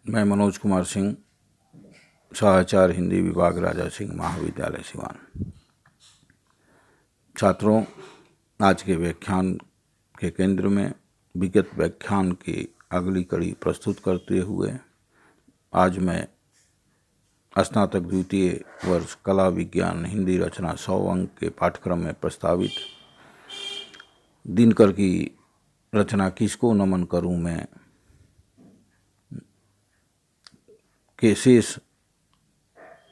मैं मनोज कुमार सिंह, सहाचार्य हिंदी विभाग, राजा सिंह महाविद्यालय सिवान। छात्रों, आज के व्याख्यान के केंद्र में विगत व्याख्यान की अगली कड़ी प्रस्तुत करते हुए आज मैं स्नातक द्वितीय वर्ष कला विज्ञान हिंदी रचना 100 अंक के पाठ्यक्रम में प्रस्तावित दिनकर की रचना किसको नमन करूं मैं के शेष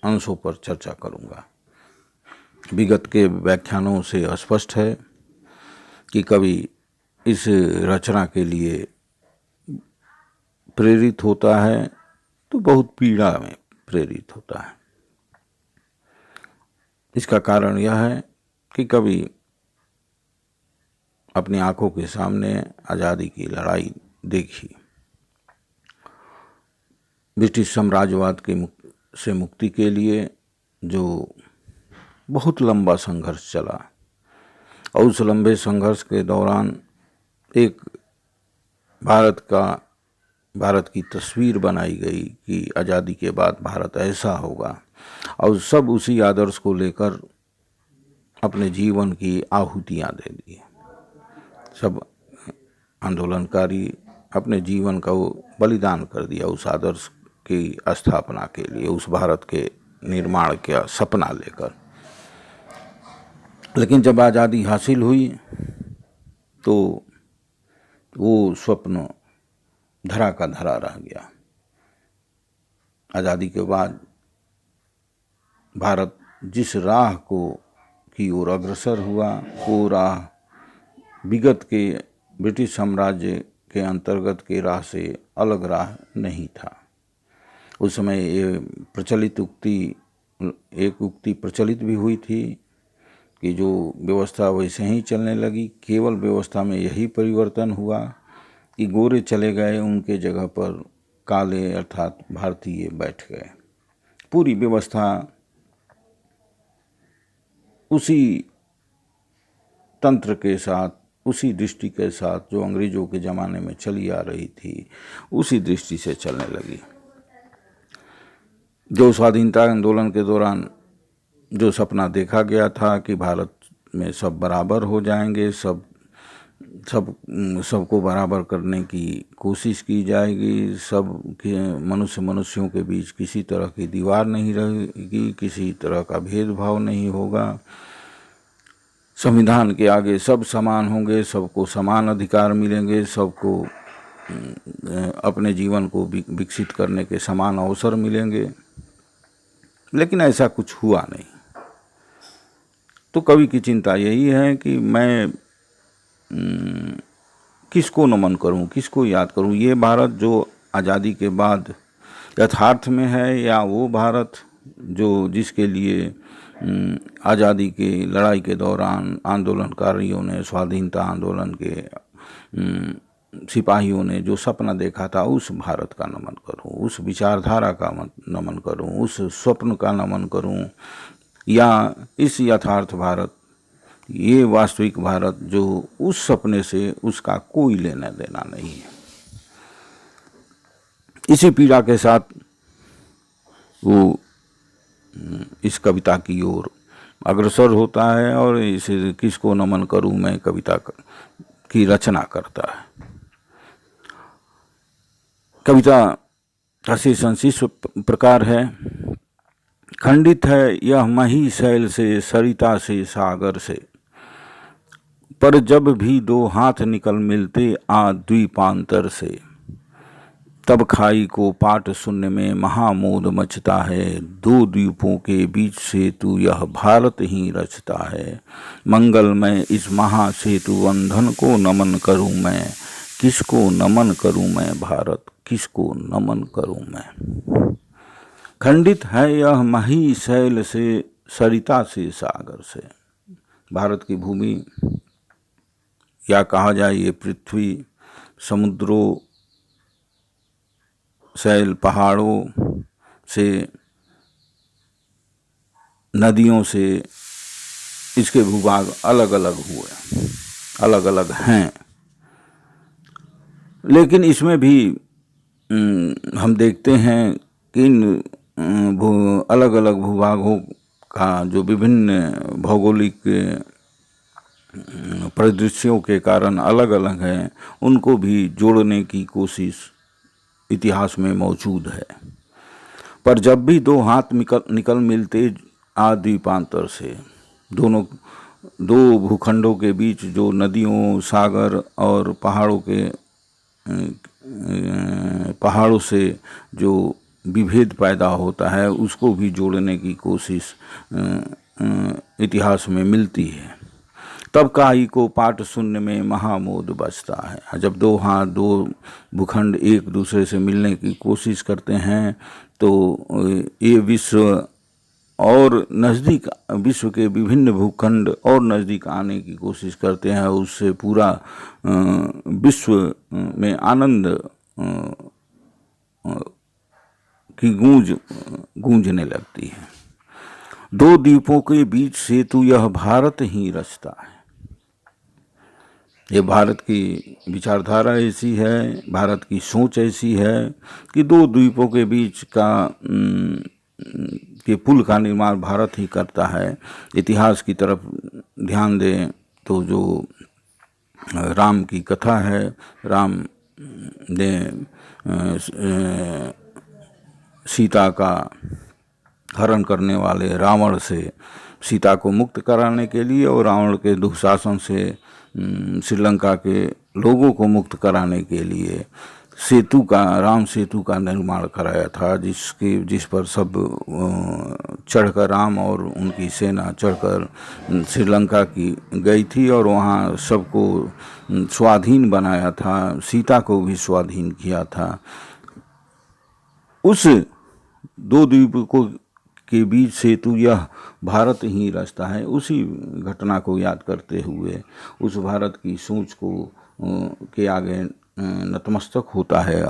अंशों पर चर्चा करूंगा। विगत के व्याख्यानों से स्पष्ट है कि कवि इस रचना के लिए प्रेरित होता है तो बहुत पीड़ा में प्रेरित होता है। इसका कारण यह है कि कवि अपनी आंखों के सामने आज़ादी की लड़ाई देखी। ब्रिटिश साम्राज्यवाद से मुक्ति के लिए जो बहुत लंबा संघर्ष चला और उस लंबे संघर्ष के दौरान एक भारत की तस्वीर बनाई गई कि आज़ादी के बाद भारत ऐसा होगा, और सब उसी आदर्श को लेकर अपने जीवन की आहुतियाँ दे दी। सब आंदोलनकारी अपने जीवन का बलिदान कर दिया उस आदर्श की स्थापना के लिए, उस भारत के निर्माण का सपना लेकर। लेकिन जब आज़ादी हासिल हुई तो वो स्वप्न धरा का धरा रह गया। आज़ादी के बाद भारत जिस राह की ओर अग्रसर हुआ, वो राह विगत के ब्रिटिश साम्राज्य के अंतर्गत के राह से अलग राह नहीं था। उस समय एक उक्ति प्रचलित भी हुई थी कि जो व्यवस्था वैसे ही चलने लगी, केवल व्यवस्था में यही परिवर्तन हुआ कि गोरे चले गए, उनके जगह पर काले अर्थात भारतीय बैठ गए। पूरी व्यवस्था उसी तंत्र के साथ, उसी दृष्टि के साथ जो अंग्रेजों के ज़माने में चली आ रही थी, उसी दृष्टि से चलने लगी। जो स्वाधीनता आंदोलन के दौरान जो सपना देखा गया था कि भारत में सब बराबर हो जाएंगे, सबको बराबर करने की कोशिश की जाएगी, सब मनुष्यों के बीच किसी तरह की दीवार नहीं रहेगी, किसी तरह का भेदभाव नहीं होगा, संविधान के आगे सब समान होंगे, सबको समान अधिकार मिलेंगे, सबको अपने जीवन को विकसित करने के समान अवसर मिलेंगे। लेकिन ऐसा कुछ हुआ नहीं। तो कवि की चिंता यही है कि मैं किसको नमन करूं, किसको याद करूं। ये भारत जो आज़ादी के बाद यथार्थ में है, या वो भारत जो जिसके लिए आज़ादी की लड़ाई के दौरान आंदोलनकारियों ने, स्वाधीनता आंदोलन के सिपाहियों ने जो सपना देखा था, उस भारत का नमन करूं, उस विचारधारा का नमन करूं, उस स्वप्न का नमन करूं, या इस यथार्थ भारत, ये वास्तविक भारत जो उस सपने से उसका कोई लेना देना नहीं है। इसी पीड़ा के साथ वो इस कविता की ओर अग्रसर होता है और इसे किसको नमन करूं मैं कविता की रचना करता है। कविता का शीर्षक इस प्रकार है। खंडित है यह मही शैल से, सरिता से, सागर से, पर जब भी दो हाथ निकल मिलते आ द्वीपांतर से, तब खाई को पाट शून्य में महामोद मचता है। दो द्वीपों के बीच सेतु यह भारत ही रचता है। मंगलमय इस महासेतु बंधन को नमन करूं मैं, किसको नमन करूं मैं भारत, किसको नमन करूं मैं। खंडित है यह मही शैल से, सरिता से, सागर से। भारत की भूमि, या कहा जाए ये पृथ्वी, समुद्रों, शैल पहाड़ों से, नदियों से इसके भूभाग अलग अलग हुए, अलग अलग हैं। लेकिन इसमें भी हम देखते हैं कि इन अलग अलग भूभागों का जो विभिन्न भौगोलिक परिदृश्यों के कारण अलग अलग हैं, उनको भी जोड़ने की कोशिश इतिहास में मौजूद है। पर जब भी दो हाथ निकल मिलते द्वीपांतर से, दोनों दो भूखंडों के बीच जो नदियों, सागर और पहाड़ों से जो विभेद पैदा होता है, उसको भी जोड़ने की कोशिश इतिहास में मिलती है। तब काई को पाठ सुनने में महामोद बचता है। जब दो भूखंड एक दूसरे से मिलने की कोशिश करते हैं तो ये विश्व और नज़दीक, विश्व के विभिन्न भूखंड और नज़दीक आने की कोशिश करते हैं। उससे पूरा विश्व में आनंद की गूंजने लगती है। दो द्वीपों के बीच सेतु यह भारत ही रचता है। ये भारत की विचारधारा ऐसी है, भारत की सोच ऐसी है कि दो द्वीपों के बीच के पुल का निर्माण भारत ही करता है। इतिहास की तरफ ध्यान दें तो जो राम की कथा है, राम ने सीता का हरण करने वाले रावण से सीता को मुक्त कराने के लिए और रावण के दुशासन से श्रीलंका के लोगों को मुक्त कराने के लिए राम सेतु का निर्माण कराया था, जिस पर सब चढ़कर, राम और उनकी सेना चढ़कर श्रीलंका की गई थी और वहाँ सबको स्वाधीन बनाया था, सीता को भी स्वाधीन किया था। उस दो द्वीपों के बीच सेतु यह भारत ही रचता है। उसी घटना को याद करते हुए उस भारत की सोच को के आगे नतमस्तक होता है।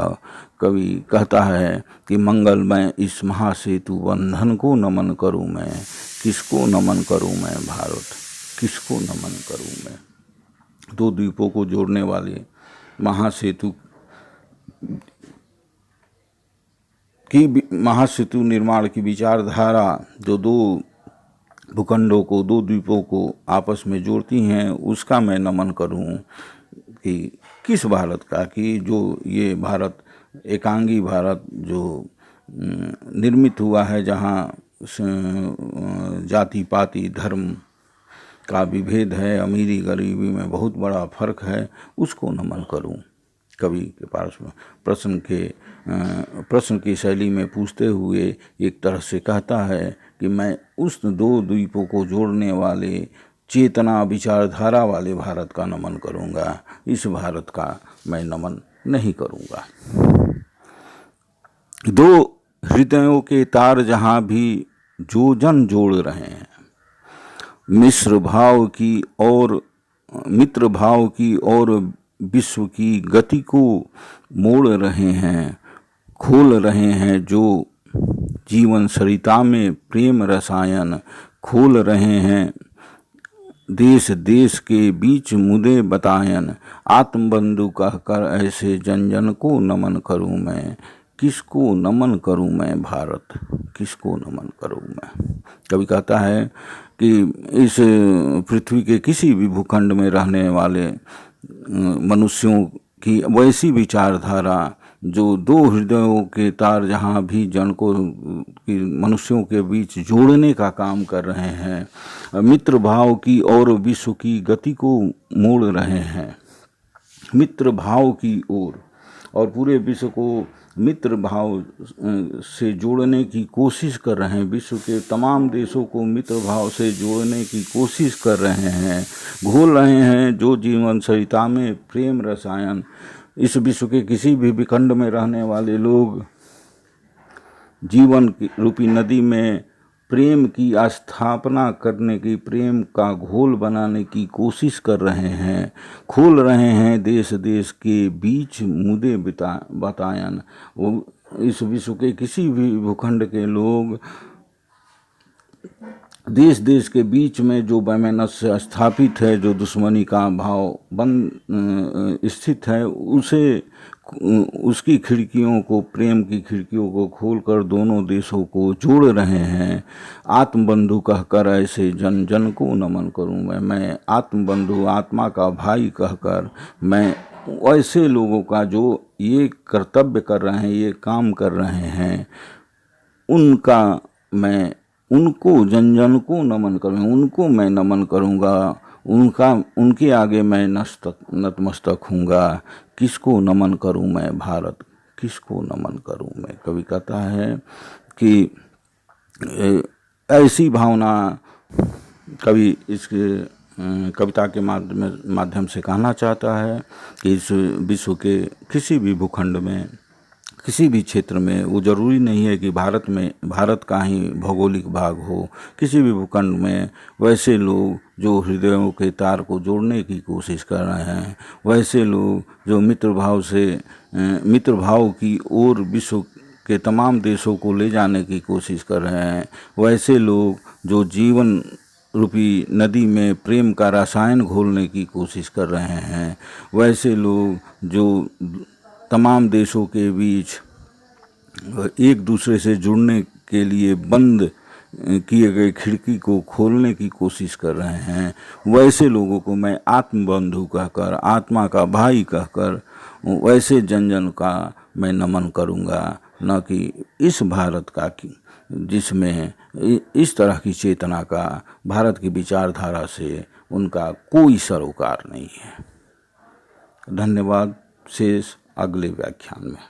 कवि कहता है कि मंगलमय इस महासेतु बंधन को नमन करूं मैं, किसको नमन करूं मैं भारत, किसको नमन करूं मैं। दो द्वीपों को जोड़ने वाले महासेतु निर्माण की विचारधारा जो दो भूखंडों को, दो द्वीपों को आपस में जोड़ती हैं, उसका मैं नमन करूं कि किस भारत का, कि जो ये भारत, एकांगी भारत जो निर्मित हुआ है, जहाँ जाति पाति धर्म का विभेद है, अमीरी गरीबी में बहुत बड़ा फर्क है, उसको नमन करूं। कवि के पास प्रश्न की शैली में पूछते हुए एक तरह से कहता है कि मैं उस दो द्वीपों को जोड़ने वाले चेतना विचारधारा वाले भारत का नमन करूंगा, इस भारत का मैं नमन नहीं करूंगा। दो हृदयों के तार जहां भी जो जन जोड़ रहे हैं, मित्र भाव की और विश्व की गति को मोड़ रहे हैं, खोल रहे हैं जो जीवन सरिता में प्रेम रसायन, खोल रहे हैं देश देश के बीच मुदे बतायन, आत्मबंधु कहकर ऐसे जन जन को नमन करूं मैं, किसको नमन करूं मैं भारत, किसको नमन करूं मैं। कवि कहता है कि इस पृथ्वी के किसी भी भूखंड में रहने वाले मनुष्यों की वैसी विचारधारा जो दो हृदयों के तार जहाँ भी जन को, मनुष्यों के बीच जोड़ने का काम कर रहे हैं, मित्र भाव की और विश्व की गति को मोड़ रहे हैं, मित्र भाव की ओर, और पूरे विश्व को मित्र भाव से जोड़ने की कोशिश कर रहे हैं, विश्व के तमाम देशों को मित्र भाव से जोड़ने की कोशिश कर रहे हैं, घोल रहे हैं जो जीवन सरिता में प्रेम रसायन। इस विश्व के किसी भी विखंड में रहने वाले लोग जीवन की रूपी नदी में प्रेम की स्थापना करने की, प्रेम का घोल बनाने की कोशिश कर रहे हैं, खोल रहे हैं देश देश के बीच मुदे बतायन। वो इस विश्व के किसी भी भूखंड के लोग देश देश के बीच में जो वैमनस्य स्थापित है, जो दुश्मनी का भाव स्थित है, उसे उसकी खिड़कियों को, प्रेम की खिड़कियों को खोलकर दोनों देशों को जोड़ रहे हैं। आत्मबंधु कहकर ऐसे जन जन को नमन करूं मैं आत्मबंधु, आत्मा का भाई कहकर मैं ऐसे लोगों का जो ये कर्तव्य कर रहे हैं, ये काम कर रहे हैं, उनको जन जन को नमन करूँ, उनको मैं नमन करूँगा, उनके आगे मैं नतमस्तक हूँगा। किसको नमन करूँ मैं भारत, किसको नमन करूँ मैं। कवि कहता है कि ऐसी भावना कवि इसके कविता के माध्यम से कहना चाहता है कि इस विश्व के किसी भी भूखंड में, किसी भी क्षेत्र में, वो जरूरी नहीं है कि भारत का ही भौगोलिक भाग हो, किसी भी भूखंड में वैसे लोग जो हृदयों के तार को जोड़ने की कोशिश कर रहे हैं, वैसे लोग जो मित्र भाव की ओर विश्व के तमाम देशों को ले जाने की कोशिश कर रहे हैं, वैसे लोग जो जीवन रूपी नदी में प्रेम का रसायन घोलने की कोशिश कर रहे हैं, वैसे लोग जो तमाम देशों के बीच एक दूसरे से जुड़ने के लिए बंद किए गए खिड़की को खोलने की कोशिश कर रहे हैं, वैसे लोगों को मैं आत्मबंधु कहकर, आत्मा का भाई कहकर, वैसे जन जन का मैं नमन करूंगा, न कि इस भारत का जिसमें इस तरह की चेतना का, भारत की विचारधारा से उनका कोई सरोकार नहीं है। धन्यवाद। शेष अगले व्याख्यान में।